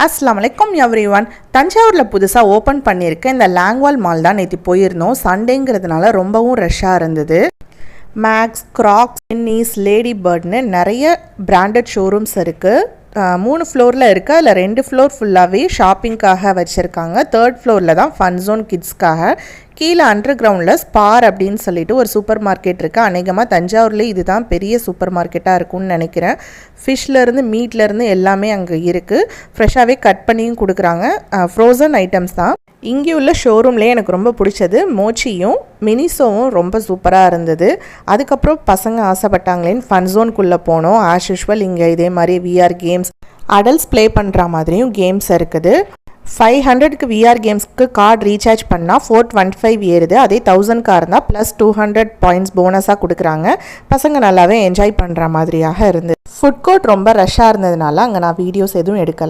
அஸ்ஸலாமு அலைக்கும் எவ்ரிவன். தஞ்சாவூரில் புதுசாக ஓப்பன் பண்ணியிருக்க இந்த லாங்வால் மால் தான் நேற்று போயிருந்தோம். சண்டேங்கிறதுனால ரொம்பவும் ரஷ்ஷாக இருந்தது. மேக்ஸ், கிராக்ஸ், இன்னீஸ், லேடி பேர்ட்னு நிறைய பிராண்டட் ஷோரூம்ஸ் இருக்குது. 3 ஃப்ளோரில் இருக்குது. அதில் 2 ஃப்ளோர் ஃபுல்லாகவே ஷாப்பிங்காக வச்சுருக்காங்க. 3rd ஃப்ளோரில் தான் ஃபன் ஜோன் கிட்ஸ்க்காக. கீழே அண்டர் கிரவுண்டில் ஸ்பார் அப்படின்னு சொல்லிட்டு ஒரு சூப்பர் மார்க்கெட் இருக்குது. அநேகமாக தஞ்சாவூரில் இதுதான் பெரிய சூப்பர் மார்க்கெட்டாக இருக்கும்னு நினைக்கிறேன். ஃபிஷ்லேருந்து மீட்லேருந்து எல்லாமே அங்கே இருக்குது. ஃப்ரெஷ்ஷாகவே கட் பண்ணியும் கொடுக்குறாங்க. ஃப்ரோசன் ஐட்டம்ஸ் தான். இங்கே உள்ள ஷோரூம்லேயே எனக்கு ரொம்ப பிடிச்சது மோச்சியும் மினிசோவும் ரொம்ப சூப்பராக இருந்தது. அதுக்கப்புறம் பசங்க ஆசைப்பட்டாங்களேன்னு ஃபன் ஜோனுக்குள்ளே போனோம். ஆஸ் யூஷுவல் இங்கே இதே மாதிரி விஆர் கேம்ஸ், அடல்ட்ஸ் ப்ளே பண்ணுற மாதிரியும் கேம்ஸ் இருக்குது. 500க்கு விஆர் கேம்ஸ்க்கு கார்டு ரீசார்ஜ் பண்ணால் 425 ஏறுது. அதே 1000க்காக இருந்தால் ப்ளஸ் 200 பாயிண்ட்ஸ் போனஸாக கொடுக்குறாங்க. பசங்க நல்லாவே என்ஜாய் பண்ணுற மாதிரியாக இருந்தது. ஃபுட் கோர்ட் ரொம்ப ரஷ்ஷாக இருந்ததுனால அங்கே நான் வீடியோஸ் எதுவும் எடுக்கல.